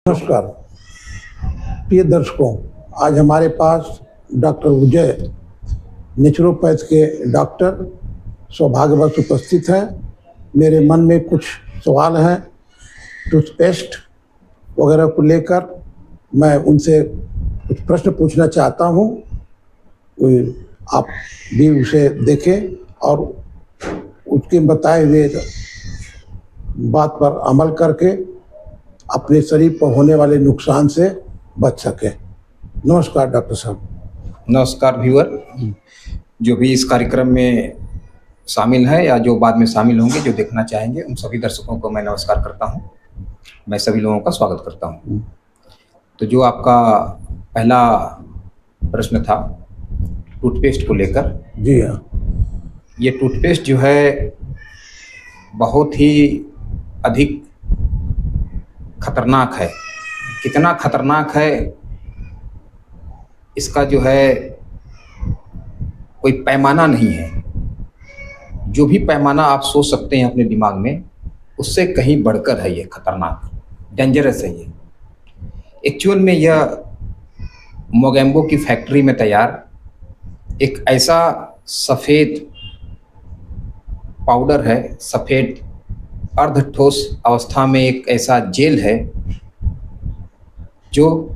नमस्कार प्रिय दर्शकों, आज हमारे पास डॉक्टर विजय नेचुरोपैथ के डॉक्टर सौभाग्यवश उपस्थित हैं। मेरे मन में कुछ सवाल हैं टूथपेस्ट वगैरह को लेकर, मैं उनसे कुछ प्रश्न पूछना चाहता हूं। आप भी उसे देखें और उसके बताए हुए बात पर अमल करके अपने शरीर पर होने वाले नुकसान से बच सके। नमस्कार डॉक्टर साहब। नमस्कार व्यूअर, जो भी इस कार्यक्रम में शामिल है या जो बाद में शामिल होंगे, जो देखना चाहेंगे, उन सभी दर्शकों को मैं नमस्कार करता हूं। मैं सभी लोगों का स्वागत करता हूं। तो जो आपका पहला प्रश्न था टूथपेस्ट को लेकर, जी हाँ, ये टूथपेस्ट जो है बहुत ही अधिक खतरनाक है। कितना खतरनाक है इसका जो है कोई पैमाना नहीं है। जो भी पैमाना आप सोच सकते हैं अपने दिमाग में, उससे कहीं बढ़कर है ये खतरनाक, डेंजरस है ये। एक्चुअल में यह मोगेम्बो की फैक्ट्री में तैयार एक ऐसा सफ़ेद पाउडर है, सफ़ेद अर्ध ठोस अवस्था में एक ऐसा जेल है जो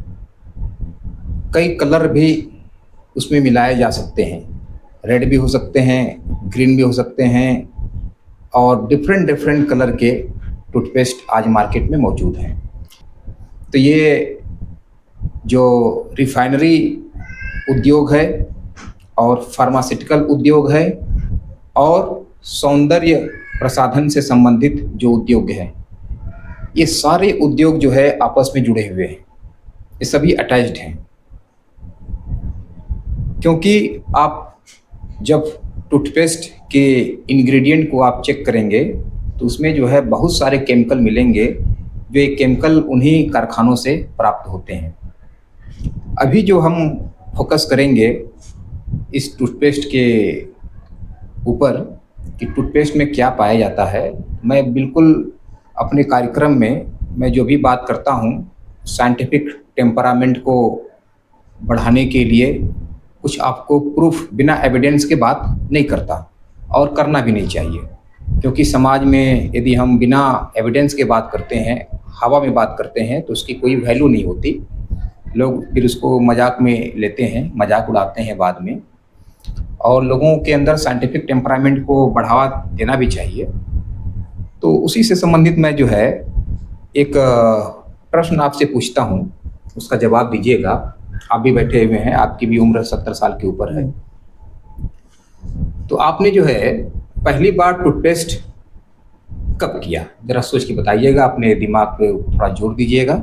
कई कलर भी उसमें मिलाए जा सकते हैं। रेड भी हो सकते हैं, ग्रीन भी हो सकते हैं, और डिफरेंट कलर के टूथपेस्ट आज मार्केट में मौजूद हैं। तो ये जो रिफाइनरी उद्योग है और फार्मास्यूटिकल उद्योग है और सौंदर्य प्रसाधन से संबंधित जो उद्योग हैं, ये सारे उद्योग जो है आपस में जुड़े हुए हैं। ये सभी अटैच्ड हैं, क्योंकि आप जब टूथपेस्ट के इंग्रेडिएंट को आप चेक करेंगे तो उसमें जो है बहुत सारे केमिकल मिलेंगे, जो ये केमिकल उन्हीं कारखानों से प्राप्त होते हैं। अभी जो हम फोकस करेंगे इस टूथपेस्ट के ऊपर कि टूथपेस्ट में क्या पाया जाता है, मैं बिल्कुल अपने कार्यक्रम में मैं जो भी बात करता हूँ साइंटिफिक टेम्परामेंट को बढ़ाने के लिए कुछ आपको प्रूफ बिना एविडेंस के बात नहीं करता, और करना भी नहीं चाहिए। क्योंकि समाज में यदि हम बिना एविडेंस के बात करते हैं, हवा में बात करते हैं, तो उसकी कोई वैल्यू नहीं होती। लोग फिर उसको मजाक में लेते हैं, मजाक उड़ाते हैं बाद में। और लोगों के अंदर साइंटिफिक टेम्परामेंट को बढ़ावा देना भी चाहिए। तो उसी से संबंधित मैं जो है एक प्रश्न आपसे पूछता हूँ, उसका जवाब दीजिएगा। आप भी बैठे हुए हैं, आपकी भी उम्र 70 साल के ऊपर है। तो आपने जो है पहली बार टूथपेस्ट कब किया, जरा सोच के बताइएगा। अपने दिमाग पे थोड़ा जोर दीजिएगा,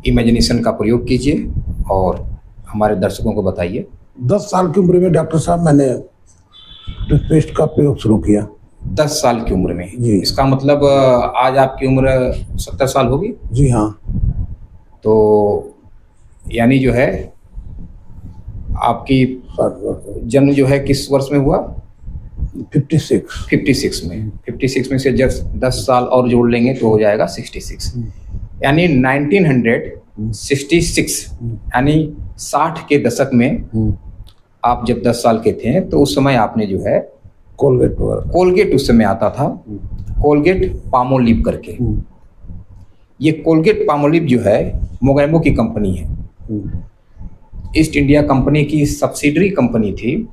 इमेजिनेशन का प्रयोग कीजिए और हमारे दर्शकों को बताइए। 10 साल की उम्र में डॉक्टर साहब मैंने टूथपेस्ट का प्रयोग शुरू किया। 10 साल की उम्र में? जी। इसका मतलब आज आपकी उम्र 70 साल होगी? जी हाँ। तो यानी जो है आपकी जन्म जो है किस वर्ष में हुआ? 56 में। 56 में से जब 10 साल और जोड़ लेंगे तो हो जाएगा 66, यानी 1966, यानी 60 के दशक में आप जब 10 साल के थे, तो उस समय आपने जो है कोलगेट उस समय आता था, कोलगेट पामोलिव करके। ये कोलगेट पामोलिव जो है मोगेम्बो की कंपनी है, ईस्ट इंडिया कंपनी की सब्सिडरी कंपनी थी,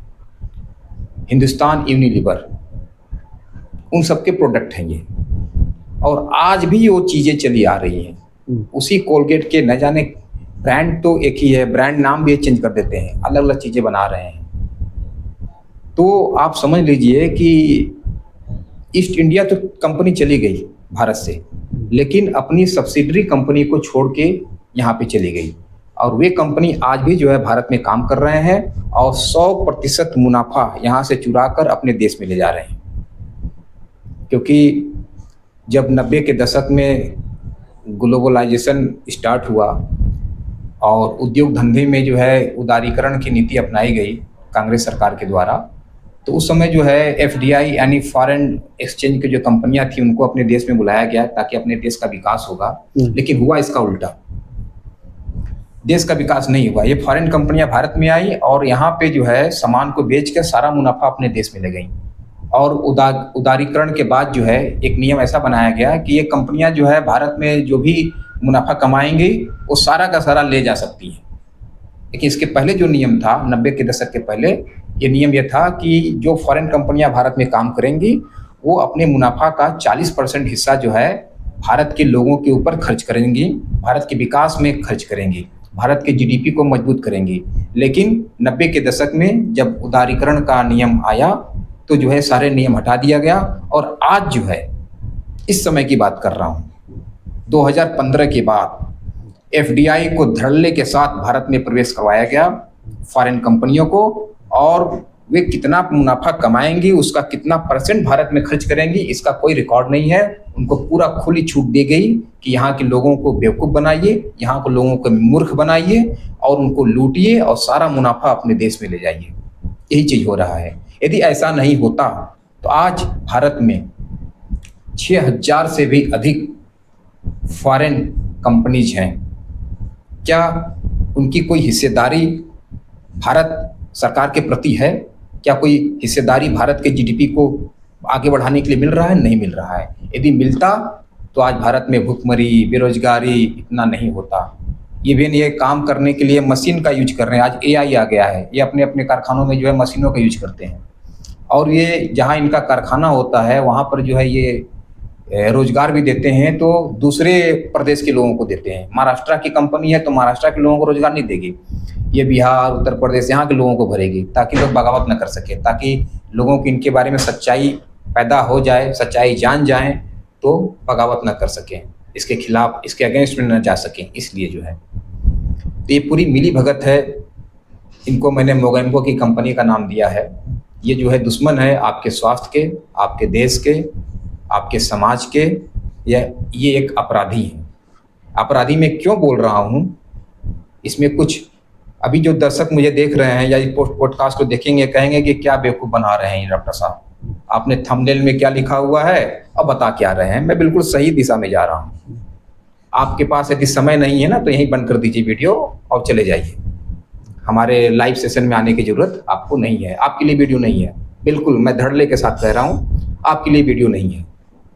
हिंदुस्तान यूनिलीवर, उन सबके प्रोडक्ट हैं ये। और आज भी वो चीज़ें चली आ रही हैं उसी कोलगेट के। न जाने ब्रांड तो एक ही है, ब्रांड नाम भी चेंज कर देते हैं, अलग अलग चीज़ें बना रहे हैं। तो आप समझ लीजिए कि ईस्ट इंडिया तो कंपनी चली गई भारत से, लेकिन अपनी सब्सिडरी कंपनी को छोड़ के यहाँ पे चली गई। और वे कंपनी आज भी जो है भारत में काम कर रहे हैं और 100% मुनाफा यहाँ से चुरा कर अपने देश में ले जा रहे हैं। क्योंकि जब 90 के दशक में ग्लोबलाइजेशन स्टार्ट हुआ और उद्योग धंधे में जो है उदारीकरण की नीति अपनाई गई कांग्रेस सरकार के द्वारा, तो उस समय जो है एफडीआई यानी फॉरेन एक्सचेंज की जो कंपनियां थी उनको अपने देश में बुलाया गया ताकि अपने देश का विकास होगा, लेकिन हुआ इसका उल्टा। देश का विकास नहीं हुआ। ये फॉरेन कंपनियां भारत में आई और यहाँ पे जो है सामान को बेच कर सारा मुनाफा अपने देश में ले गई। और उदारीकरण के बाद जो है एक नियम ऐसा बनाया गया कि ये कंपनियां जो है भारत में जो भी मुनाफा कमाएंगी वो सारा का सारा ले जा सकती हैं। लेकिन इसके पहले जो नियम था 90 के दशक के पहले, ये नियम ये था कि जो फॉरेन कंपनियां भारत में काम करेंगी वो अपने मुनाफा का 40% हिस्सा जो है भारत के लोगों के ऊपर खर्च करेंगी, भारत के विकास में खर्च करेंगी, भारत के जीडीपी को मजबूत करेंगी। लेकिन 90 के दशक में जब उदारीकरण का नियम आया तो जो है सारे नियम हटा दिया गया और आज जो है इस समय की बात कर रहा हूँ 2015 के बाद एफडीआई को धड़ल्ले के साथ भारत में प्रवेश करवाया गया फॉरेन कंपनियों को, और वे कितना मुनाफा कमाएंगी, उसका कितना % भारत में खर्च करेंगी, इसका कोई रिकॉर्ड नहीं है। उनको पूरा खुली छूट दी गई कि यहाँ के लोगों को बेवकूफ़ बनाइए, यहाँ के लोगों को मूर्ख बनाइए और उनको लूटिए और सारा मुनाफा अपने देश में ले जाइए। यही चीज़ हो रहा है। यदि ऐसा नहीं होता तो आज भारत में 6000 से भी अधिक फॉरेन कंपनीज हैं। क्या उनकी कोई हिस्सेदारी भारत सरकार के प्रति है? क्या कोई हिस्सेदारी भारत के जीडीपी को आगे बढ़ाने के लिए मिल रहा है? नहीं मिल रहा है। यदि मिलता तो आज भारत में भुखमरी, बेरोजगारी इतना नहीं होता। ये काम करने के लिए मशीन का यूज कर रहे हैं। आज एआई आ गया है, ये अपने अपने कारखानों में जो है मशीनों का यूज करते हैं और ये जहाँ इनका कारखाना होता है वहाँ पर जो है ये रोजगार भी देते हैं तो दूसरे प्रदेश के लोगों को देते हैं। महाराष्ट्र की कंपनी है तो महाराष्ट्र के लोगों को रोजगार नहीं देगी, ये बिहार, उत्तर प्रदेश यहाँ के लोगों को भरेगी ताकि लोग बगावत न कर सके, ताकि लोगों को इनके बारे में सच्चाई पैदा हो जाए, सच्चाई जान जाए तो बगावत न कर सकें, इसके खिलाफ, इसके अगेंस्ट में न जा सकें। इसलिए जो है तो ये पूरी मिली भगत है। इनको मैंने मोगेम्बो की कंपनी का नाम दिया है। ये जो है दुश्मन है आपके स्वास्थ्य के, आपके देश के, आपके समाज के। ये एक अपराधी है। अपराधी मैं क्यों बोल रहा हूँ, इसमें कुछ अभी जो दर्शक मुझे देख रहे हैं या इस पॉडकास्ट को देखेंगे कहेंगे कि क्या बेवकूफ़ बना रहे हैं डॉक्टर साहब, आपने थंबनेल में क्या लिखा हुआ है और बता क्या रहे हैं। मैं बिल्कुल सही दिशा में जा रहा हूँ। आपके पास यदि समय नहीं है ना तो यहीं बंद कर दीजिए वीडियो और चले जाइए। हमारे लाइव सेशन में आने की ज़रूरत आपको नहीं है। आपके लिए वीडियो नहीं है, बिल्कुल मैं धड़ल्ले के साथ कह रहा हूँ, आपके लिए वीडियो नहीं है।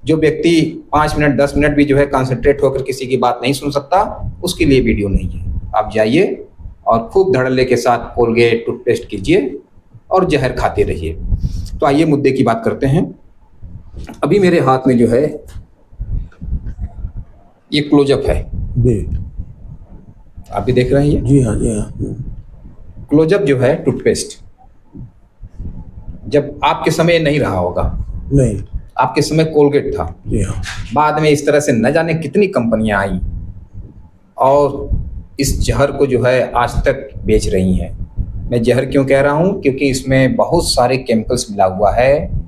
जो व्यक्ति 5 मिनट 10 मिनट भी जो है कंसंट्रेट होकर किसी की बात नहीं सुन सकता, उसके लिए वीडियो नहीं है। आप जाइए और खूब धड़ल्ले के साथ कोलगेट टूथपेस्ट कीजिए और जहर खाते रहिए। तो आइए मुद्दे की बात करते हैं। अभी मेरे हाथ में जो है ये क्लोजअप है, आप भी देख रहे हैं ये? जी हाँ, जी हाँ। क्लोजअप जो है टूथपेस्ट, जब आपके समय नहीं रहा होगा, नहीं, आपके समय कोलगेट था। जी हाँ। बाद में इस तरह से न जाने कितनी कंपनियां आई और इस जहर को जो है आज तक बेच रही हैं। मैं जहर क्यों कह रहा हूँ, क्योंकि इसमें बहुत सारे केमिकल्स मिला हुआ है।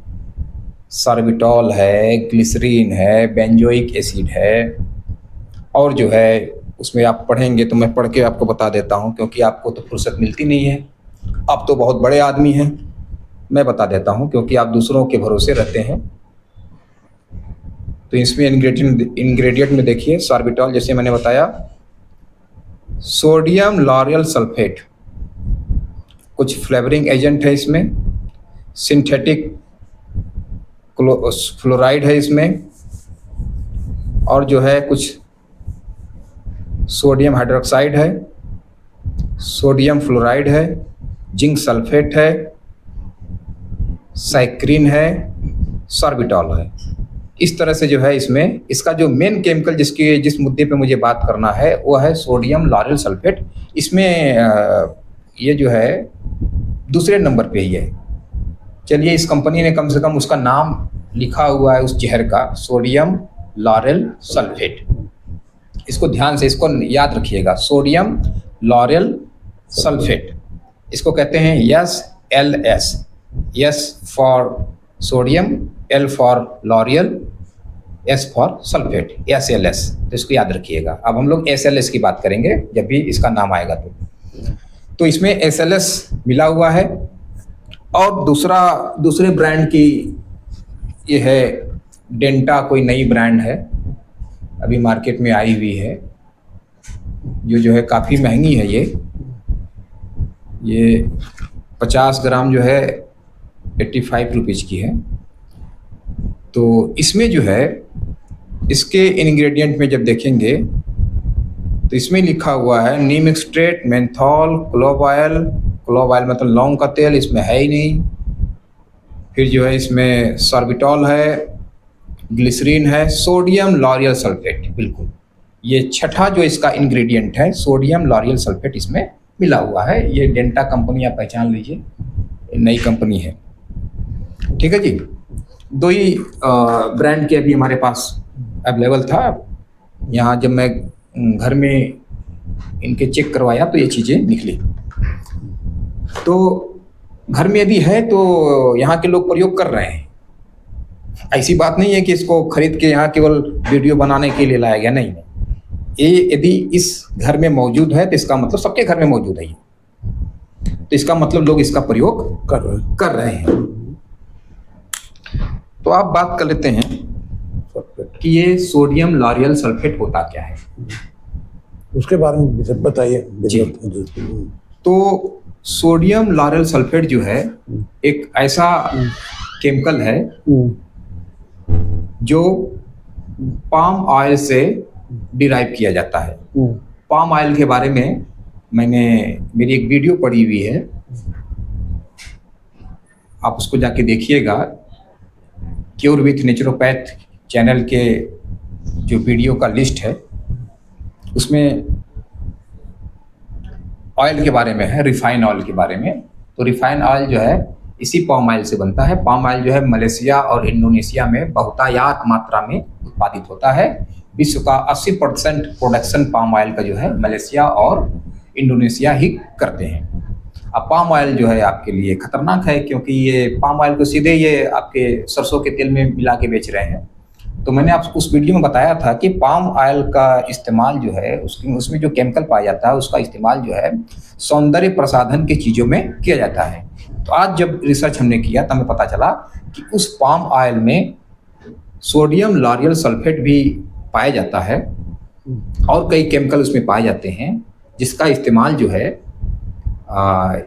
सार्बिटॉल है, ग्लिसरीन है, बेंजोइक एसिड है, और जो है उसमें आप पढ़ेंगे तो मैं पढ़ के आपको बता देता हूँ, क्योंकि आपको तो फुर्सत मिलती नहीं है। आप तो बहुत बड़े आदमी हैं, मैं बता देता हूँ क्योंकि आप दूसरों के भरोसे रहते हैं। तो इसमें इंग्रेडिएंट में देखिए, सार्बिटॉल जैसे मैंने बताया, सोडियम लॉरियल सल्फेट, कुछ फ्लेवरिंग एजेंट है इसमें, सिंथेटिक फ्लोराइड है इसमें, और जो है कुछ सोडियम हाइड्रोक्साइड है, सोडियम फ्लोराइड है, जिंक सल्फेट है, साइक्रिन है, सॉर्बिटॉल है। इस तरह से जो है इसमें इसका जो मेन केमिकल जिस मुद्दे पे मुझे बात करना है वो है सोडियम लॉरियल सल्फेट। इसमें ये जो है दूसरे नंबर पे ही है। चलिए, इस कंपनी ने कम से कम उसका नाम लिखा हुआ है उस जहर का, सोडियम लॉरियल सल्फेट। इसको ध्यान से इसको याद रखिएगा, सोडियम लॉरियल सल्फेट। इसको कहते हैं SLS, S for sodium, L for L'Oréal, S for sulphate, SLS। तो इसको याद रखिएगा। अब हम लोग SLS की बात करेंगे जब भी इसका नाम आएगा तो इसमें SLS मिला हुआ है और दूसरे ब्रांड की ये है डेंटा, कोई नई ब्रांड है, अभी मार्केट में आई हुई है, जो है काफ़ी महंगी है। ये 50 ग्राम जो है 85 रुपीज़ की है। तो इसमें जो है इसके इंग्रेडिएंट में जब देखेंगे तो इसमें लिखा हुआ है नीम एक्सट्रेट, मेंथॉल, क्लोव ऑयल मतलब लौंग का तेल इसमें है ही नहीं। फिर जो है इसमें सॉर्बिटॉल है, ग्लिसरीन है, सोडियम लॉरियल सल्फेट, बिल्कुल ये छठा जो इसका इंग्रेडिएंट है, सोडियम लॉरियल सल्फेट इसमें मिला हुआ है। ये डेंटा कंपनी आप पहचान लीजिए, नई कंपनी है। ठीक है जी, दो ही ब्रांड के अभी हमारे पास अवेलेबल था। यहाँ जब मैं घर में इनके चेक करवाया तो ये चीज़ें निकली। तो घर में यदि है तो यहाँ के लोग प्रयोग कर रहे हैं। ऐसी बात नहीं है कि इसको खरीद के यहाँ केवल वीडियो बनाने के लिए लाया गया, नहीं। ये यदि इस घर में मौजूद है तो इसका मतलब सबके घर में मौजूद है ये, तो इसका मतलब लोग इसका प्रयोग कर रहे हैं। तो आप बात कर लेते हैं कि ये सोडियम लॉरियल सल्फेट होता क्या है, उसके बारे में बताइए जी। तो सोडियम लॉरियल सल्फेट जो है एक ऐसा केमिकल है जो पाम ऑयल से डिराइव किया जाता है। पाम ऑयल के बारे में मैंने मेरी एक वीडियो पड़ी हुई है, आप उसको जाके देखिएगा। क्योर विथ नेचुरोपैथ चैनल के जो वीडियो का लिस्ट है उसमें ऑयल के बारे में है, रिफाइन ऑयल के बारे में। तो रिफाइन ऑयल जो है इसी पाम ऑयल से बनता है। पाम ऑयल जो है मलेशिया और इंडोनेशिया में बहुतायत मात्रा में उत्पादित होता है। विश्व का 80% प्रोडक्शन पाम ऑयल का जो है मलेशिया और इंडोनेशिया ही करते हैं। अब पाम ऑयल जो है आपके लिए खतरनाक है, क्योंकि ये पाम ऑयल को सीधे ये आपके सरसों के तेल में मिला के बेच रहे हैं। तो मैंने आपको उस वीडियो में बताया था कि पाम ऑयल का इस्तेमाल जो है उसमें जो केमिकल पाया जाता है उसका इस्तेमाल जो है सौंदर्य प्रसाधन की चीज़ों में किया जाता है। तो आज जब रिसर्च हमने किया तो हमें पता चला कि उस पाम ऑयल में सोडियम लॉरियल सल्फेट भी पाया जाता है और कई केमिकल उसमें पाए जाते हैं, जिसका इस्तेमाल जो है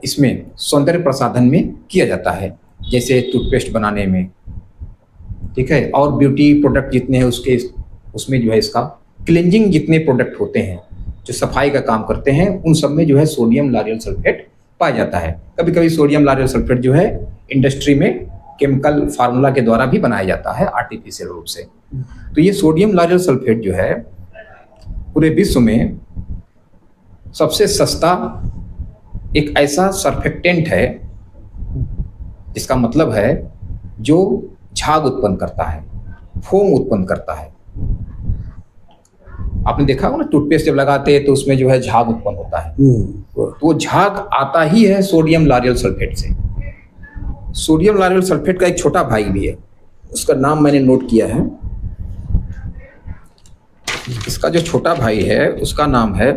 इसमें सौंदर्य प्रसाधन में किया जाता है, जैसे टूथपेस्ट बनाने में, ठीक है, और ब्यूटी प्रोडक्ट जितने हैं उसमें जो है इसका क्लिनजिंग जितने प्रोडक्ट होते हैं जो सफाई का काम करते हैं उन सब में जो है सोडियम लॉरियल सल्फेट पाया जाता है। कभी कभी सोडियम लॉरियल सल्फेट जो है इंडस्ट्री में केमिकल फार्मूला के द्वारा भी बनाया जाता है आर्टिफिशियल रूप से। तो ये सोडियम लॉरियल सल्फेट जो है पूरे विश्व में सबसे सस्ता एक ऐसा सर्फेक्टेंट है, जिसका मतलब है जो झाग उत्पन्न करता है, फोम उत्पन्न करता है। आपने देखा होगा ना, टूथपेस्ट जब लगाते हैं तो उसमें जो है झाग उत्पन्न होता है, तो वो झाग आता ही है सोडियम लॉरियल सल्फेट से। सोडियम लॉरियल सल्फेट का एक छोटा भाई भी है, उसका नाम मैंने नोट किया है। इसका जो छोटा भाई है उसका नाम है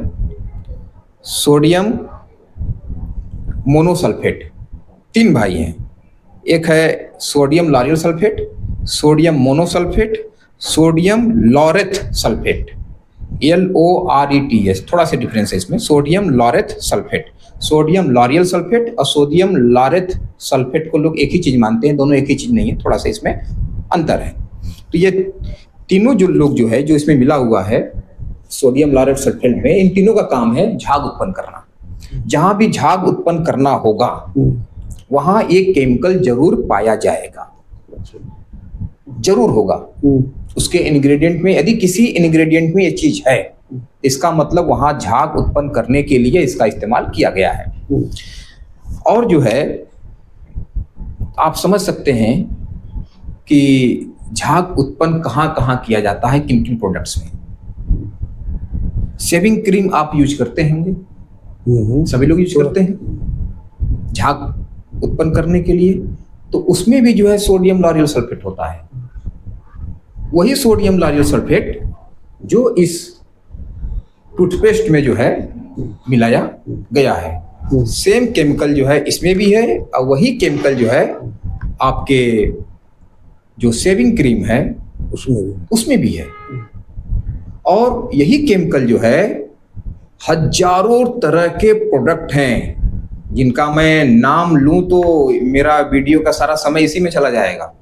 सोडियम मोनोसल्फेट। 3 भाई हैं, एक है sodium lauryl sulphate, sodium monosulphate, sodium laureth sulphate, LORETH। थोड़ा सा डिफरेंस है इसमें, sodium laureth sulphate, sodium lauryl sulphate और सोडियम लॉरेथ सल्फेट को लोग एक ही चीज मानते हैं, दोनों एक ही चीज नहीं है, थोड़ा सा इसमें अंतर है। तो ये तीनों जो लोग जो है जो इसमें मिला हुआ है सोडियम लॉरेथ सल्फेट में, इन तीनों का काम है झाग उत्पन्न करना। जहां भी झाग उत्पन्न करना होगा वहां एक केमिकल जरूर पाया जाएगा, जरूर होगा उसके इंग्रेडिएंट में। यदि किसी इंग्रेडिएंट में ये चीज है, इसका मतलब वहां झाग उत्पन्न करने के लिए इसका इस्तेमाल किया गया है। और जो है आप समझ सकते हैं कि झाग उत्पन्न कहाँ कहाँ किया जाता है, किन किन प्रोडक्ट्स में। शेविंग क्रीम आप यूज करते होंगे, सभी लोग यूज करते हैं झाग उत्पन्न करने के लिए, तो उसमें भी जो है सोडियम लॉरियल सल्फेट होता है। वही सोडियम लॉरियल सल्फेट जो इस टूथपेस्ट में जो है मिलाया गया है। सेम केमिकल जो है इसमें भी है, और वही केमिकल जो है आपके जो शेविंग क्रीम है उसमें भी है। और यही केमिकल जो है हजारों तरह के प्रोडक्ट हैं जिनका मैं नाम लूं तो मेरा वीडियो का सारा समय इसी में चला जाएगा।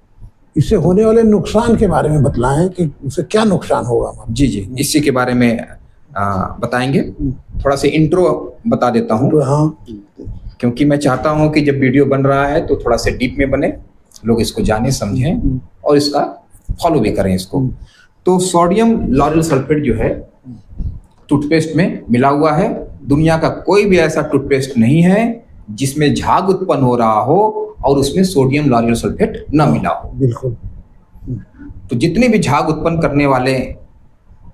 इससे होने वाले नुकसान के बारे में बतलाएं कि इससे क्या नुकसान होगा हमारा। जी जी, इसी के बारे में बताएंगे। थोड़ा सा इंट्रो बता देता हूँ। हाँ, क्योंकि मैं चाहता हूँ कि जब वीडियो बन रहा है तो थोड़ा सा डीप में बने, लोग इसको जाने समझें और इसका फॉलो भी करें इसको। तो सोडियम लॉरेल सल्फेट जो है टूथपेस्ट में मिला हुआ है। दुनिया का कोई भी ऐसा टूथपेस्ट नहीं है जिसमें झाग उत्पन्न हो रहा हो और उसमें सोडियम लॉरेल सल्फेट न मिला हो। बिल्कुल। तो जितने भी झाग उत्पन्न करने वाले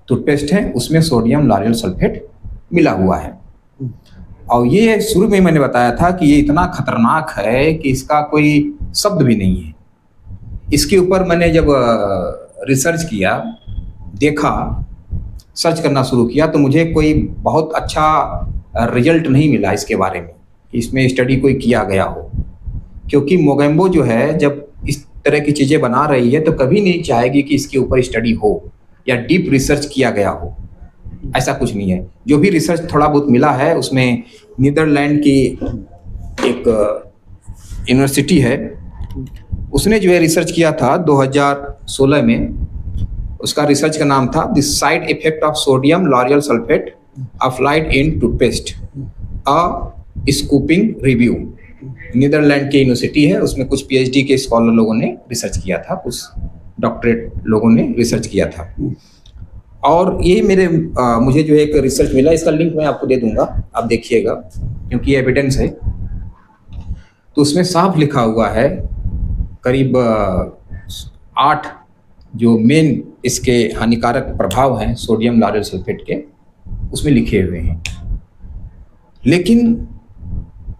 टूथपेस्ट हैं उसमें सोडियम लॉरेल सल्फेट मिला हुआ है। और ये शुरू में मैंने बताया था कि ये इतना खतरनाक है कि इसका कोई शब्द भी नहीं है। इसके ऊपर मैंने जब रिसर्च किया, देखा, सर्च करना शुरू किया तो मुझे कोई बहुत अच्छा रिजल्ट नहीं मिला इसके बारे में कि इसमें स्टडी कोई किया गया हो। क्योंकि मोगेम्बो जो है जब इस तरह की चीज़ें बना रही है तो कभी नहीं चाहेगी कि इसके ऊपर स्टडी हो या डीप रिसर्च किया गया हो। ऐसा कुछ नहीं है। जो भी रिसर्च थोड़ा बहुत मिला है उसमें नीदरलैंड की एक यूनिवर्सिटी है, उसने जो है रिसर्च किया था 2016 में। उसका रिसर्च का नाम था the side effect of sodium lauryl sulphate applied in toothpaste, a scoping review. Netherland की यूनिवर्सिटी है, उसमें कुछ पीएचडी के स्कॉलर लोगों ने रिसर्च किया था, कुछ डॉक्टरेट लोगों ने रिसर्च किया था। और ये मुझे जो एक रिसर्च मिला, इसका लिंक मैं आपको दे दूंगा, आप देखिएगा क्योंकि एविडेंस है। तो उसमें साफ लिखा हुआ है करीब 8 जो मेन इसके हानिकारक प्रभाव हैं सोडियम लॉरेल सल्फेट के, उसमें लिखे हुए हैं। लेकिन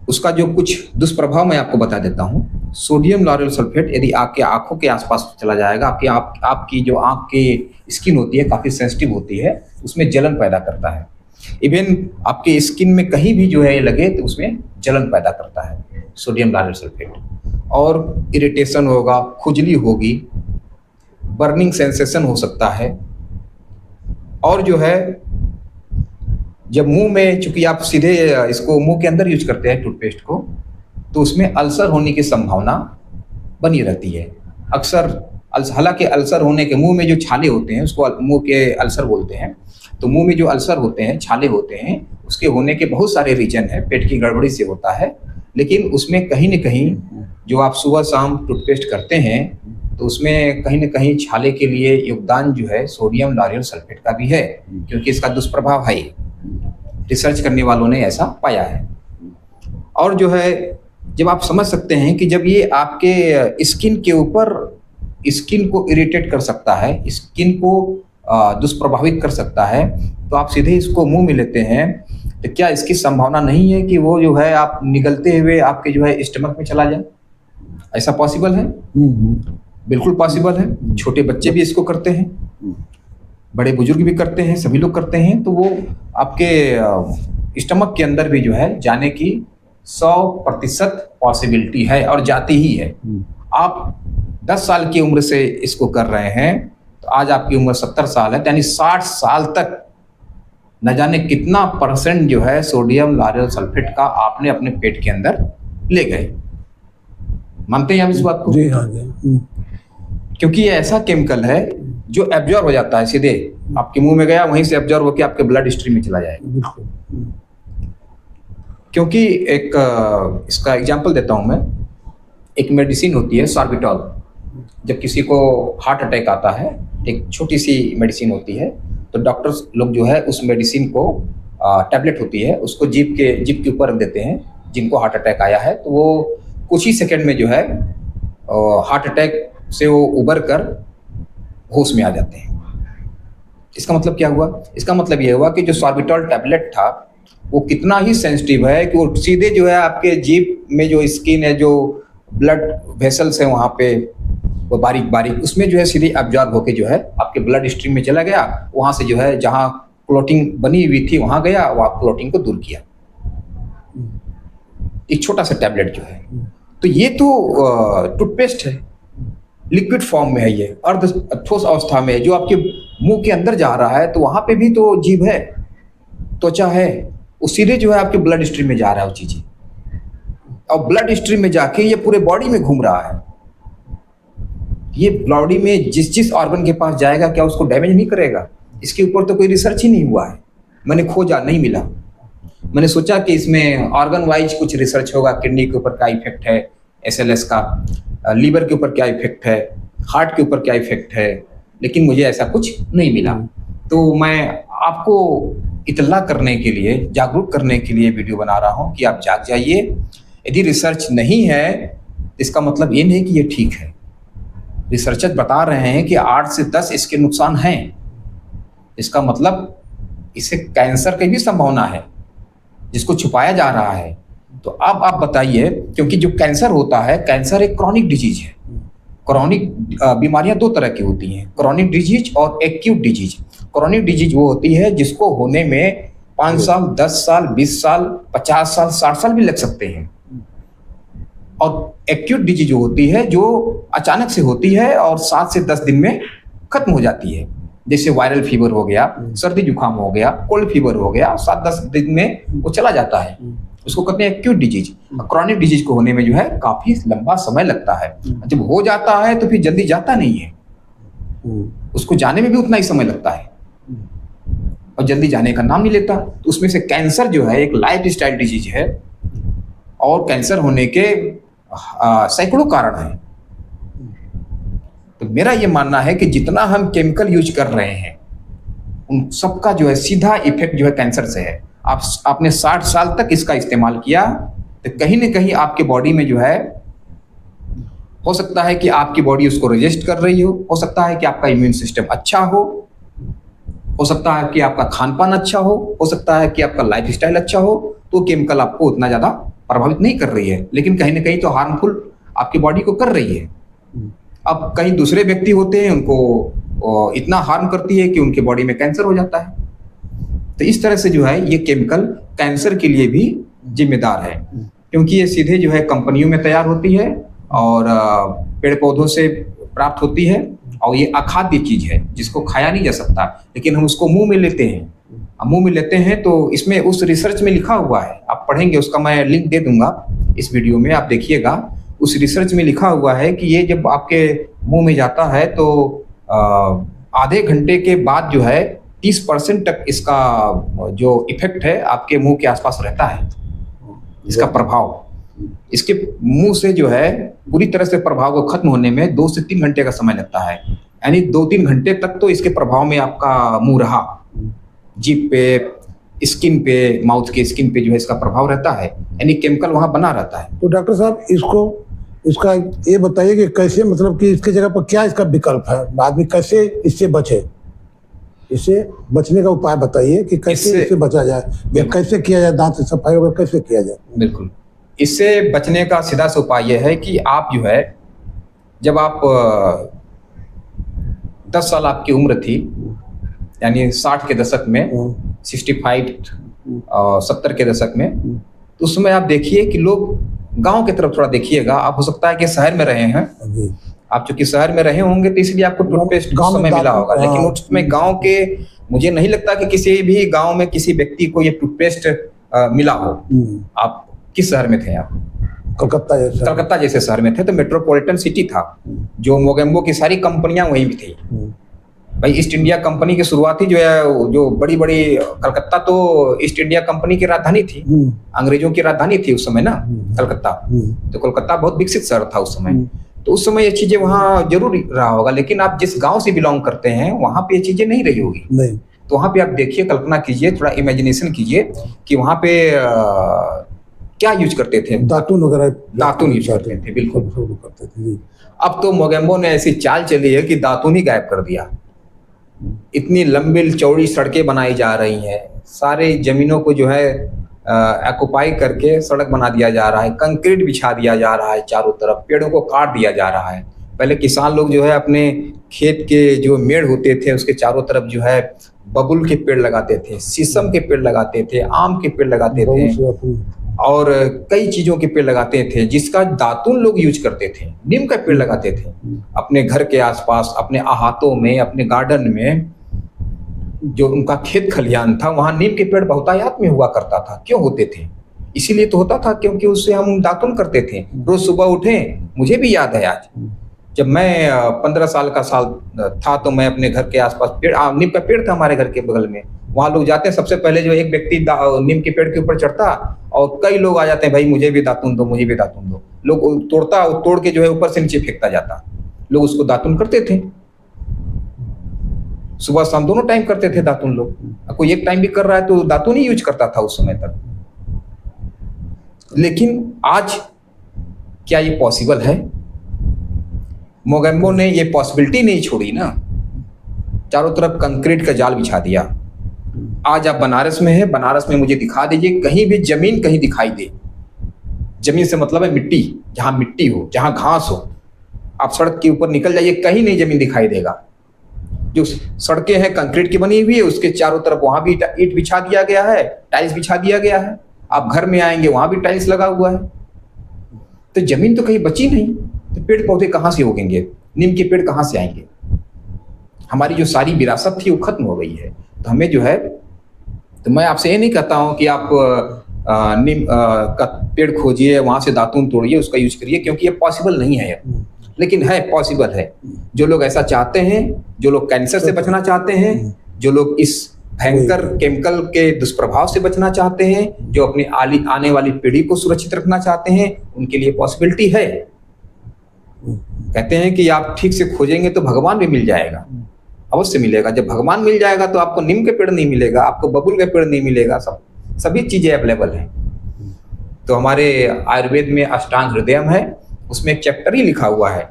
उसका जो कुछ दुष्प्रभाव मैं आपको बता देता हूँ। सोडियम लॉरेल सल्फेट यदि आपके आंखों के आसपास चला जाएगा, आपकी जो आंख की स्किन होती है काफ़ी सेंसिटिव होती है, उसमें जलन पैदा करता है। इवन आपके स्किन में कहीं भी जो है ये लगे तो उसमें जलन पैदा करता है सोडियम लॉरेल सल्फेट। और इरिटेशन होगा, खुजली होगी, बर्निंग सेंसेशन हो सकता है। और जो है जब मुंह में, चूंकि आप सीधे इसको मुंह के अंदर यूज करते हैं टूथपेस्ट को, तो उसमें अल्सर होने की संभावना बनी रहती है अक्सर। हालांकि अल्सर होने के, मुंह में जो छाले होते हैं उसको मुंह के अल्सर बोलते हैं। तो मुंह में जो अल्सर होते हैं, छाले होते हैं, उसके होने के बहुत सारे रीजन है, पेट की गड़बड़ी से होता है। लेकिन उसमें कहीं न कहीं जो आप सुबह शाम टूथपेस्ट करते हैं तो उसमें कहीं न कहीं छाले के लिए योगदान जो है सोडियम लॉरेल सल्फेट का भी है, क्योंकि इसका दुष्प्रभाव है। रिसर्च करने वालों ने ऐसा पाया है। और जो है जब आप समझ सकते हैं कि जब ये आपके स्किन के ऊपर, स्किन को इरिटेट कर सकता है, स्किन को दुष्प्रभावित कर सकता है, तो आप सीधे इसको मुंह में लेते हैं, तो क्या इसकी संभावना नहीं है कि वो जो है आप निगलते हुए आपके जो है स्टमक में चला जाए? ऐसा पॉसिबल है? बिल्कुल पॉसिबल है। छोटे बच्चे भी इसको करते हैं, बड़े बुजुर्ग भी करते हैं, सभी लोग करते हैं। तो वो आपके स्टमक के अंदर भी जो है जाने की 100% पॉसिबिलिटी है और जाती ही है। आप 10 साल की उम्र से इसको कर रहे हैं तो आज आपकी उम्र 70 साल है, यानी 60 साल तक न जाने कितना % जो है सोडियम लॉरेल सल्फेट का आपने अपने पेट के अंदर ले गए। मानते हैं आप इस बात को? जी हाँ जी। क्योंकि ये ऐसा केमिकल है जो एब्जॉर्ब हो जाता है, सीधे आपके मुंह में गया, वहीं से एब्जॉर्ब होकर आपके ब्लड स्ट्रीम में चला जाएगा। बिल्कुल। क्योंकि एक इसका एग्जांपल देता हूं मैं। एक मेडिसिन होती है सॉर्बिटॉल। जब किसी को हार्ट अटैक आता है, एक छोटी सी मेडिसिन होती है, तो डॉक्टर्स लोग जो है उस मेडिसिन को, टैबलेट होती है, उसको जीभ के ऊपर रख देते हैं। जिनको हार्ट अटैक आया है तो वो कुछ ही सेकंड में जो है हार्ट अटैक से वो उबर कर होश में आ जाते हैं। इसका मतलब क्या हुआ? इसका मतलब ये हुआ कि जो सॉर्बिटॉल टैबलेट था वो कितना ही सेंसिटिव है कि वो सीधे जो है आपके जीभ में जो स्किन है, जो ब्लड वेसल्स है वहाँ पे, वो बारीक बारीक, उसमें जो है सीधे एब्जॉर्ब होके जो है आपके ब्लड स्ट्रीम में चला गया। वहाँ से जो है जहाँ क्लॉटिंग बनी हुई थी वहाँ गया, वो आप क्लॉटिंग को दूर किया। एक छोटा सा टैबलेट जो है, तो ये तो टूथपेस्ट है, लिक्विड फॉर्म में है, ये अर्ध ठोस अवस्था में है, जो आपके मुंह के अंदर जा रहा है, तो वहां पे भी तो जीभ है, त्वचा है, वो सीधे जो है आपके ब्लड स्ट्रीम में जा रहा है वो चीजें, और ब्लड स्ट्रीम में जाके ये पूरे बॉडी में घूम रहा है। ये बॉडी में जिस जिस ऑर्गन के पास जाएगा, क्या उसको डैमेज नहीं करेगा? इसके ऊपर तो कोई रिसर्च ही नहीं हुआ है, मैंने खोजा, नहीं मिला। मैंने सोचा कि इसमें ऑर्गन वाइज कुछ रिसर्च होगा, किडनी के ऊपर क्या इफेक्ट है, एसएलएस का, लीवर के ऊपर क्या इफेक्ट है, हार्ट के ऊपर क्या इफेक्ट है, लेकिन मुझे ऐसा कुछ नहीं मिला। तो मैं आपको इत्तला करने के लिए, जागरूक करने के लिए वीडियो बना रहा हूँ कि आप जाग जाइए। यदि रिसर्च नहीं है, इसका मतलब ये नहीं कि ये ठीक है। रिसर्चर बता रहे हैं कि 8 से 10 इसके नुकसान हैं, इसका मतलब इससे कैंसर की भी संभावना है, जिसको छुपाया जा रहा है। तो अब आप बताइए, क्योंकि जो कैंसर होता है, कैंसर एक क्रॉनिक डिजीज है। क्रॉनिक बीमारियां दो तरह की होती हैं, क्रॉनिक डिजीज और एक्यूट डिजीज। क्रॉनिक डिजीज वो होती है जिसको होने में 5 साल, 10 साल, 20 साल, 50 साल, 60 साल भी लग सकते हैं। और एक्यूट डिजीज जो होती है, जो अचानक से होती है और 7 से 10 दिन में खत्म हो जाती है। जैसे वायरल फीवर हो गया, सर्दी जुकाम हो गया, कोल्ड फीवर हो गया, 7-10 दिन में वो चला जाता है, उसको कहते हैं एक्यूट डिजीज। क्रॉनिक डिजीज को होने में जो है काफी लंबा समय लगता है। जब हो जाता है तो फिर जल्दी जाता नहीं है, उसको जाने में भी उतना ही समय लगता है और जल्दी जाने का नाम नहीं लेता। तो उसमें से कैंसर जो है एक लाइफ स्टाइल डिजीज है, और कैंसर होने के सैकड़ों कारण हैं। तो मेरा ये मानना है कि जितना हम केमिकल यूज कर रहे हैं, उन सबका जो है सीधा इफेक्ट जो है कैंसर से है। आपने 60 साल तक इसका इस्तेमाल किया, तो कहीं ना कहीं आपके बॉडी में जो है, हो सकता है कि आपकी बॉडी उसको रेजिस्ट कर रही हो सकता है कि आपका इम्यून सिस्टम अच्छा हो सकता है कि आपका खान पान अच्छा हो सकता है कि आपका लाइफ स्टाइल अच्छा हो, तो केमिकल आपको उतना ज़्यादा प्रभावित नहीं कर रही है, लेकिन कहीं ना कहीं तो हार्मफुल आपकी बॉडी को कर रही है। अब कहीं दूसरे व्यक्ति होते हैं, उनको इतना हार्म करती है कि उनके बॉडी में कैंसर हो जाता है। तो इस तरह से जो है ये केमिकल कैंसर के लिए भी जिम्मेदार है, क्योंकि ये सीधे जो है कंपनियों में तैयार होती है और पेड़ पौधों से प्राप्त होती है, और ये अखाद्य चीज है जिसको खाया नहीं जा सकता, लेकिन हम उसको मुंह में लेते हैं। मुंह में लेते हैं तो इसमें उस रिसर्च में लिखा हुआ है, आप पढ़ेंगे, उसका मैं लिंक दे दूंगा इस वीडियो में, आप देखिएगा। उस रिसर्च में लिखा हुआ है कि ये जब आपके मुंह में जाता है तो आधे घंटे के बाद जो है 30% तक इसका जो इफेक्ट है आपके मुंह के आसपास रहता है, इसका प्रभाव। इसके मुंह से जो है पूरी तरह से प्रभाव को खत्म होने में 2 से 3 घंटे का समय लगता है, यानी 2-3 घंटे तक तो इसके प्रभाव में आपका मुंह रहा, जीभ पे, स्किन पे, माउथ के स्किन पे जो है इसका प्रभाव रहता है, यानी केमिकल वहां बना रहता है। तो डॉक्टर साहब इसका ये बताइए कि कैसे, मतलब कि इसके जगह पर क्या इसका विकल्प है, आदमी कैसे इससे बचे, इससे बचने का उपाय बताइए कि कैसे इससे बचा जाए, या कैसे किया जाए, दांत सफाई वगैरह कैसे किया जाए। बिल्कुल, इससे बचने का सीधा सा उपाय यह है कि आप जो है, जब आप 10 साल आपकी उम्र थी, यानी 60 के दशक में, 65 और 70 के दशक में, तो उस समय आप देखिए कि लोग गांव की तरफ थोड़ा देखिएगा। आप हो सकता है कि शहर में रहे हैं, आप चूंकि शहर में रहे होंगे तो इसलिए आपको टूथपेस्ट उस समय मिला होगा, लेकिन उसमें गांव के, मुझे नहीं लगता कि किसी भी गांव में किसी व्यक्ति को ये टूथपेस्ट मिला हो। आप किस शहर में थे? आप कलकत्ता जैसे शहर में थे, तो मेट्रोपॉलिटन सिटी था, जो मोगेम्बो की सारी कंपनियां वहीं भी थी। भाई ईस्ट इंडिया कंपनी की शुरुआती जो है, जो बड़ी बड़ी, कलकत्ता तो ईस्ट इंडिया कंपनी की राजधानी थी, अंग्रेजों की राजधानी थी उस समय ना कलकत्ता। तो कलकत्ता बहुत विकसित शहर था उस समय, तो उस समय ये चीजें वहाँ जरूर रहा होगा, लेकिन आप जिस गांव से बिलोंग करते हैं वहां पे ये चीजें नहीं रही होगी। तो वहां पे आप देखिए, कल्पना कीजिए, थोड़ा इमेजिनेशन कीजिए कि वहां पे क्या यूज करते थे, दातुन वगैरह, दातुन यूज करते थे, बिल्कुल करते थे। अब तो मोगेम्बो ने ऐसी चाल चली है कि दातुन ही गायब कर दिया। इतनी लंबी चौड़ी सड़कें बनाई जा रही हैं, सारे जमीनों को जो है ऑक्युपाई करके सड़क बना दिया जा रहा है, कंक्रीट बिछा दिया जा रहा है चारों तरफ, पेड़ों को काट दिया जा रहा है। पहले किसान लोग जो है अपने खेत के जो मेड़ होते थे उसके चारों तरफ जो है बबुल के पेड़ लगाते थे, शीशम के पेड़ लगाते थे, आम के पेड़ लगाते थे, और कई चीजों के पेड़ लगाते थे जिसका दातुन लोग यूज करते थे। नीम का पेड़ लगाते थे अपने घर के आसपास, अपने अहातों में, अपने गार्डन में। जो उनका खेत खलिहान था वहां नीम के पेड़ बहुतायत में हुआ करता था। क्यों होते थे? इसीलिए तो होता था क्योंकि उससे हम दातुन करते थे। रोज सुबह उठे, मुझे भी याद है आज जब मैं 15 साल का साल था तो मैं अपने घर के आसपास पेड़, नीम का पेड़ था हमारे घर के बगल में, वहां लोग जाते हैं, सबसे पहले जो एक व्यक्ति नीम के पेड़ के ऊपर चढ़ता और कई लोग आ जाते हैं, भाई मुझे भी दातुन दो, मुझे भी दातुन दो। लोग तोड़ के जो है ऊपर से नीचे फेंकता जाता। लोग उसको दातुन करते थे, सुबह शाम दोनों टाइम करते थे दातुन लोग। कोई एक टाइम भी कर रहा है तो दातुन ही यूज करता था उस समय तक। लेकिन आज क्या ये पॉसिबल है? मोगेम्बो ने ये पॉसिबिलिटी नहीं छोड़ी ना, चारों तरफ कंक्रीट का जाल बिछा दिया। आज आप बनारस में हैं, बनारस में मुझे दिखा दीजिए कहीं भी जमीन कहीं दिखाई दे। जमीन से मतलब है मिट्टी, जहां मिट्टी हो, जहां घास हो। आप सड़क के ऊपर निकल जाइए, कहीं नहीं जमीन दिखाई देगा। जो सड़कें हैं कंक्रीट की बनी हुई है, उसके चारों तरफ वहां भी ईंट बिछा दिया गया है, टाइल्स बिछा दिया गया है। आप घर में आएंगे वहां भी टाइल्स लगा हुआ है। तो जमीन तो कहीं बची नहीं, तो पेड़ पौधे कहां से उगेंगे? नीम के पेड़ कहां से आएंगे? हमारी जो सारी विरासत थी वो खत्म हो गई है। तो हमें जो है, तो मैं आपसे ये नहीं कहता हूं कि आप नीम का पेड़ खोजिए, वहां से दातुन तोड़िए, उसका यूज करिए, क्योंकि ये पॉसिबल नहीं है। लेकिन है, पॉसिबल है। जो लोग ऐसा चाहते हैं, जो लोग कैंसर से बचना चाहते हैं, जो लोग इस भयंकर केमिकल के दुष्प्रभाव से बचना चाहते हैं, जो अपनी आने वाली पीढ़ी को सुरक्षित रखना चाहते हैं, उनके लिए पॉसिबिलिटी है। कहते हैं कि आप ठीक से खोजेंगे तो भगवान भी मिल जाएगा, अवश्य मिलेगा। जब भगवान मिल जाएगा तो आपको नीम के पेड़ नहीं मिलेगा, आपको बबूल के पेड़ नहीं मिलेगा, सभी चीजें अवेलेबल हैं। तो हमारे आयुर्वेद में अष्टांग हृदयम है, उसमें एक चैप्टर ही लिखा हुआ है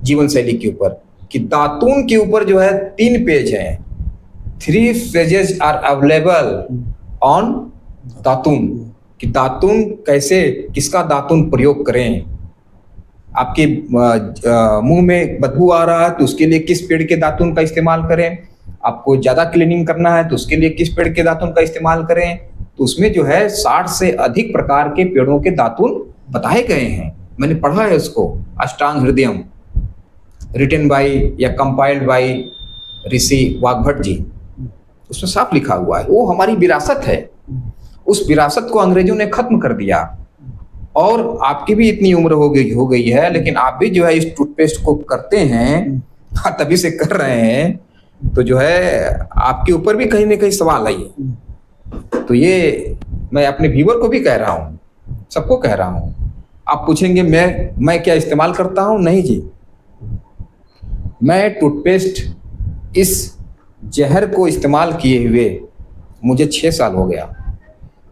जीवन शैली के ऊपर, कि दातून के ऊपर जो है 3 पेज हैं। 3 पेजेस आर अवेलेबल ऑन दातून, कि दातून कैसे, किसका दातून प्रयोग करें। आपके मुंह में बदबू आ रहा है तो उसके लिए किस पेड़ के दातून का इस्तेमाल करें। आपको ज्यादा क्लीनिंग करना है तो उसके लिए किस पेड़ के दातून का इस्तेमाल करें। तो उसमें जो है 60 से अधिक प्रकार के पेड़ों के दातून बताए गए हैं। मैंने पढ़ा है उसको, अष्टांग हृदयम, रिटन बाई या कंपाइल्ड बाई ऋषि वाग्भट जी। उसमें साफ लिखा हुआ है, वो हमारी विरासत है। उस विरासत को अंग्रेजों ने खत्म कर दिया। और आपकी भी इतनी उम्र हो गई है, लेकिन आप भी जो है इस टूथपेस्ट को करते हैं, तभी से कर रहे हैं, तो जो है आपके ऊपर भी कहीं ना कहीं सवाल है ये। तो ये मैं अपने व्यूअर को भी कह रहा हूँ, सबको कह रहा हूँ। आप पूछेंगे मैं क्या इस्तेमाल करता हूँ? नहीं जी, मैं टूथपेस्ट इस जहर को इस्तेमाल किए हुए मुझे 6 साल हो गया।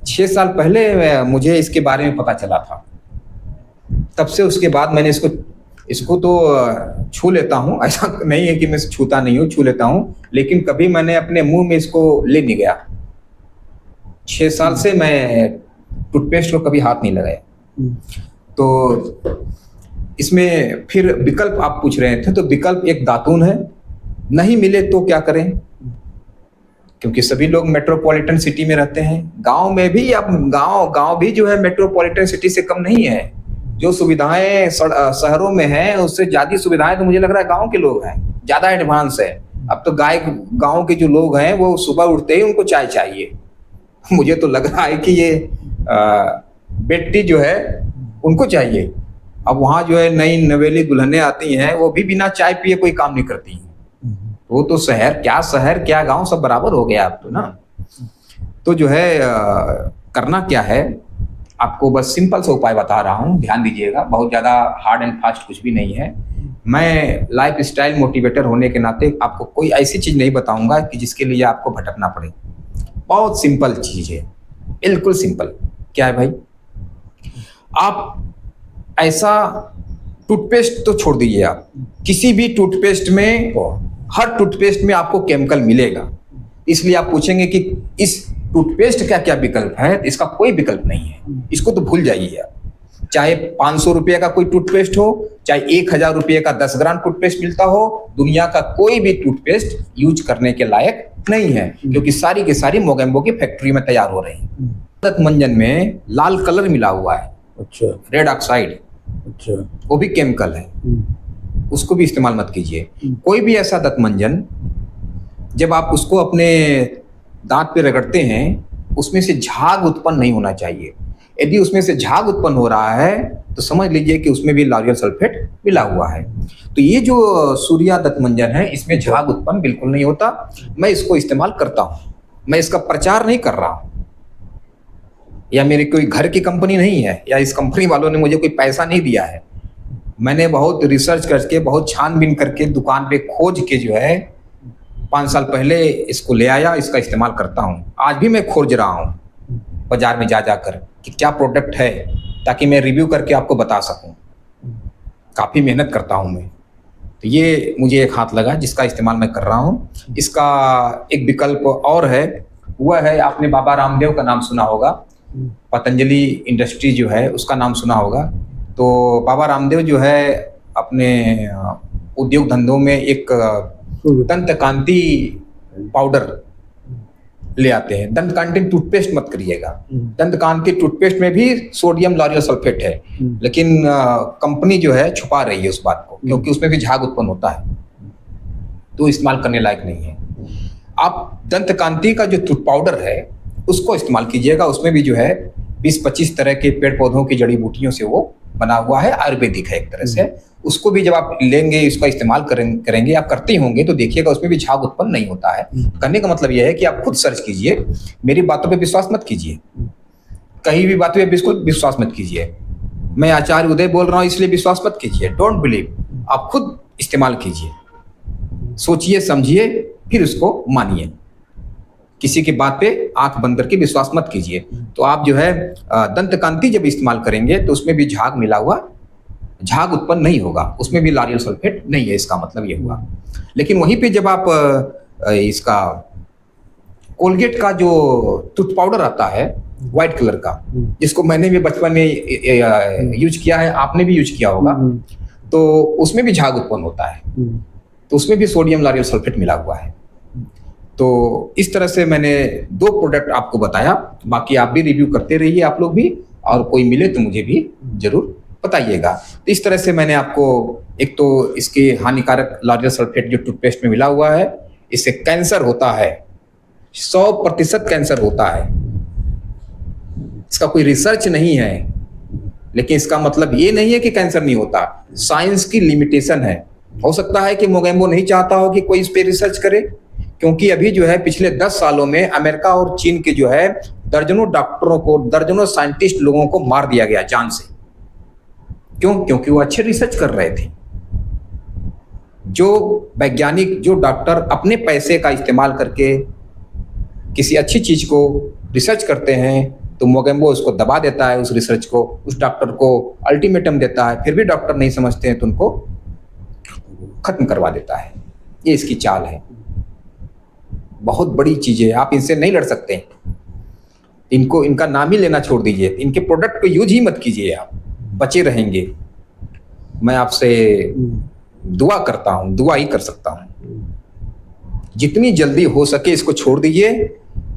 6 साल पहले मुझे इसके बारे में पता चला था, तब से उसके बाद मैंने इसको तो छू लेता हूँ। ऐसा नहीं है कि मैं छूता नहीं हूँ, छू लेता हूँ, लेकिन कभी मैंने अपने मुंह में इसको ले नहीं गया। 6 साल से मैं टूथपेस्ट को कभी हाथ नहीं लगाया। तो इसमें फिर विकल्प आप पूछ रहे थे, तो विकल्प एक दातून है। नहीं मिले तो क्या करें? क्योंकि सभी लोग मेट्रोपॉलिटन सिटी में रहते हैं। गांव में भी, अब गांव भी जो है मेट्रोपॉलिटन सिटी से कम नहीं है। जो सुविधाएं शहरों में हैं, उससे ज्यादा सुविधाएं तो मुझे लग रहा है गांव के लोग हैं, ज्यादा एडवांस है। अब तो गांव के जो लोग हैं वो सुबह उठते ही उनको चाय चाहिए। मुझे तो लग रहा है कि ये बेटी जो है उनको चाहिए। अब वहाँ जो है नई नवेली दुल्हनें आती हैं, वो भी बिना चाय पिए कोई काम नहीं करती हैं। वो तो शहर क्या गांव सब बराबर हो गया अब तो ना। तो जो है करना क्या है, आपको बस सिंपल सा उपाय बता रहा हूँ, ध्यान दीजिएगा। बहुत ज़्यादा हार्ड एंड फास्ट कुछ भी नहीं है। मैं लाइफ स्टाइल मोटिवेटर होने के नाते आपको कोई ऐसी चीज़ नहीं बताऊंगा कि जिसके लिए आपको भटकना पड़े। बहुत सिंपल चीज़ है, बिल्कुल सिंपल। क्या है भाई, आप ऐसा टूथपेस्ट तो छोड़ दीजिए, आप किसी भी टूथपेस्ट में, हर टूथपेस्ट में आपको केमिकल मिलेगा। इसलिए आप पूछेंगे कि इस टूथपेस्ट का क्या विकल्प है? इसका कोई विकल्प नहीं है, इसको तो भूल जाइए आप। चाहे 500 रुपये का कोई टूथपेस्ट हो, चाहे 1000 रुपये का 10 ग्राम टूथपेस्ट मिलता हो, दुनिया का कोई भी टूथपेस्ट यूज करने के लायक नहीं है, क्योंकि सारी की सारी मोगेम्बो की फैक्ट्री में तैयार हो रही है। मंजन में लाल कलर मिला हुआ है, अच्छा रेड ऑक्साइड, अच्छा। वो भी केमिकल है, उसको भी इस्तेमाल मत कीजिए। कोई भी ऐसा दंतमंजन जब आप उसको अपने दांत पे रगड़ते हैं उसमें से झाग उत्पन्न नहीं होना चाहिए। यदि उसमें से झाग उत्पन्न हो रहा है तो समझ लीजिए कि उसमें भी लॉरियल सल्फेट मिला हुआ है। तो ये जो सूर्या दंतमंजन है इसमें झाग उत्पन्न बिल्कुल नहीं होता। मैं इसको इस्तेमाल करता हूँ, मैं इसका प्रचार नहीं कर रहा हूँ, या मेरी कोई घर की कंपनी नहीं है, या इस कंपनी वालों ने मुझे कोई पैसा नहीं दिया है। मैंने बहुत रिसर्च करके, बहुत छानबीन करके, दुकान पे खोज के जो है 5 साल पहले इसको ले आया, इसका इस्तेमाल करता हूँ। आज भी मैं खोज रहा हूँ बाजार में जा जाकर कि क्या प्रोडक्ट है, ताकि मैं रिव्यू करके आपको बता सकूँ। काफ़ी मेहनत करता हूँ मैं। तो ये मुझे एक हाथ लगा जिसका इस्तेमाल मैं कर रहा हूँ। इसका एक विकल्प और है, वह है, आपने बाबा रामदेव का नाम सुना होगा, पतंजलि इंडस्ट्री जो है उसका नाम सुना होगा। तो बाबा रामदेव जो है अपने उद्योग धंधों में एक दंत कांति पाउडर ले आते हैं। दंत कांति टूथपेस्ट मत करिएगा, दंत कांति टूथपेस्ट में भी सोडियम लॉरियल सल्फेट है, लेकिन कंपनी जो है छुपा रही है उस बात को, क्योंकि उसमें भी झाग उत्पन्न होता है, तो इस्तेमाल करने लायक नहीं है। आप दंत कांति का जो टूथ पाउडर है उसको इस्तेमाल कीजिएगा। उसमें भी जो है 20-25 तरह के पेड़ पौधों की जड़ी बूटियों से वो बना हुआ है, आयुर्वेदिक है एक तरह से। उसको भी जब आप लेंगे, इसका इस्तेमाल करेंगे, आप करते होंगे तो देखिएगा उसमें भी झाग उत्पन्न नहीं होता है। करने का मतलब यह है कि आप खुद सर्च कीजिए, मेरी बातों पे विश्वास मत कीजिए, कहीं भी बातों पे बिल्कुल विश्वास मत कीजिए। मैं आचार्य उदय बोल रहा हूँ इसलिए विश्वास मत कीजिए, डोंट बिलीव। आप खुद इस्तेमाल कीजिए, सोचिए समझिए फिर उसको मानिए। किसी की बात पे आंख बंद करके विश्वास मत कीजिए। तो आप जो है दंत कांति जब इस्तेमाल करेंगे तो उसमें भी झाग मिला हुआ, झाग उत्पन्न नहीं होगा, उसमें भी लॉरियल सल्फेट नहीं है, इसका मतलब ये हुआ। लेकिन वहीं पे जब आप इसका कोलगेट का जो टूथ पाउडर आता है व्हाइट कलर का, जिसको मैंने भी बचपन में यूज किया है, आपने भी यूज किया होगा, तो उसमें भी झाग उत्पन्न होता है, तो उसमें भी सोडियम लॉरियल सल्फेट मिला हुआ है। तो इस तरह से मैंने 2 प्रोडक्ट आपको बताया, बाकी आप भी रिव्यू करते रहिए आप लोग भी, और कोई मिले तो मुझे भी जरूर बताइएगा। तो इस तरह से मैंने आपको, एक तो इसके हानिकारक लॉरियल सल्फेट जो टूथपेस्ट में मिला हुआ है, इससे कैंसर होता है, 100% कैंसर होता है। इसका कोई रिसर्च नहीं है, लेकिन इसका मतलब ये नहीं है कि कैंसर नहीं होता। साइंस की लिमिटेशन है। हो सकता है कि मोगेम्बो नहीं चाहता हो कि कोई इस पे रिसर्च करे, क्योंकि अभी जो है पिछले 10 सालों में अमेरिका और चीन के जो है दर्जनों डॉक्टरों को, दर्जनों साइंटिस्ट लोगों को मार दिया गया जान से। क्यों? क्योंकि वो अच्छे रिसर्च कर रहे थे। जो वैज्ञानिक, जो डॉक्टर अपने पैसे का इस्तेमाल करके किसी अच्छी चीज को रिसर्च करते हैं, तो मोगेम्बो उसको दबा देता है, उस रिसर्च को, उस डॉक्टर को अल्टीमेटम देता है, फिर भी डॉक्टर नहीं समझते हैं तो उनको खत्म करवा देता है। ये इसकी चाल है। बहुत बड़ी चीज है, आप इनसे नहीं लड़ सकते। इनको, इनका नाम ही लेना छोड़ दीजिए, इनके प्रोडक्ट को यूज ही मत कीजिए, आप बचे रहेंगे। मैं आपसे दुआ करता हूं, दुआ ही कर सकता हूं, जितनी जल्दी हो सके इसको छोड़ दीजिए।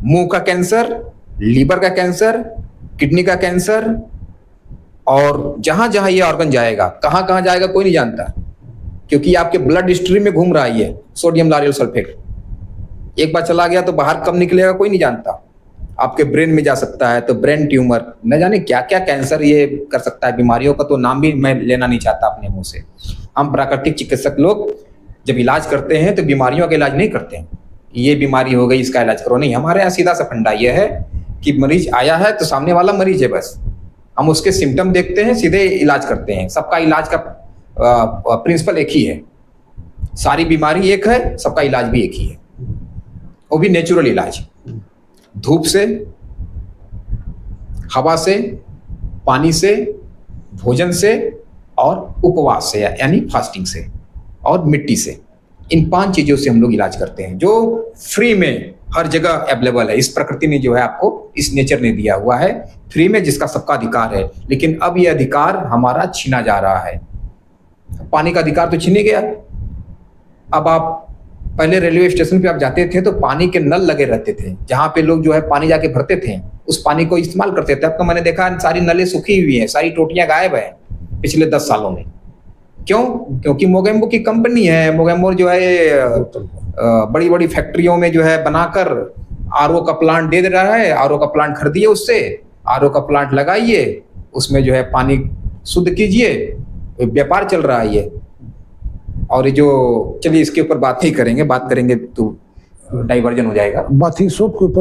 मुंह का कैंसर, लीवर का कैंसर, किडनी का कैंसर, और जहां जहां ये ऑर्गन जाएगा, कहां कहां जाएगा कोई नहीं जानता, क्योंकि आपके ब्लड स्ट्रीम में घूम रहा है ये सोडियम लॉरियल सल्फेट। एक बार चला गया तो बाहर कब निकलेगा कोई नहीं जानता। आपके ब्रेन में जा सकता है, तो ब्रेन ट्यूमर, न जाने क्या क्या कैंसर ये कर सकता है। बीमारियों का तो नाम भी मैं लेना नहीं चाहता अपने मुंह से। हम प्राकृतिक चिकित्सक लोग जब इलाज करते हैं तो बीमारियों का इलाज नहीं करते हैं, ये बीमारी हो गई इसका इलाज करो, नहीं। हमारे यहाँ सीधा सा फंडा ये है कि मरीज आया है तो सामने वाला मरीज है, बस हम उसके सिम्टम देखते हैं, सीधे इलाज करते हैं। सबका इलाज का प्रिंसिपल एक ही है, सारी बीमारी एक है, सबका इलाज भी एक ही है, वो भी नेचुरल इलाज। धूप से, हवा से, पानी से, भोजन से और उपवास से यानी फास्टिंग से, और मिट्टी से। इन 5 चीजों से हम लोग इलाज करते हैं, जो फ्री में हर जगह अवेलेबल है। इस प्रकृति ने जो है आपको, इस नेचर ने दिया हुआ है फ्री में, जिसका सबका अधिकार है। लेकिन अब यह अधिकार हमारा छीना जा रहा है। पानी का अधिकार तो छीन गया। अब आप पहले रेलवे स्टेशन पे आप जाते थे तो पानी के नल लगे रहते थे, जहां पे लोग जो है पानी जाके भरते थे, उस पानी को इस्तेमाल करते थे। अब तो मैंने देखा सारी नलें सूखी हुई हैं, सारी टोटियां गायब हैं पिछले 10 सालों में। क्यों? क्योंकि मोगेम्बो की कंपनी है, मोगेम्बो जो है बड़ी बड़ी फैक्ट्रियों में जो है बनाकर आरओ का प्लांट दे रहा है, आरओ का प्लांट खरीदिए उससे, आरओ का प्लांट लगाइए, उसमें जो है पानी शुद्ध कीजिए, व्यापार चल रहा है ये। और ये जो, चलिए इसके ऊपर बात नहीं करेंगे, बात करेंगे तो डाइवर्जन हो जाएगा। बात ही सब के ऊपर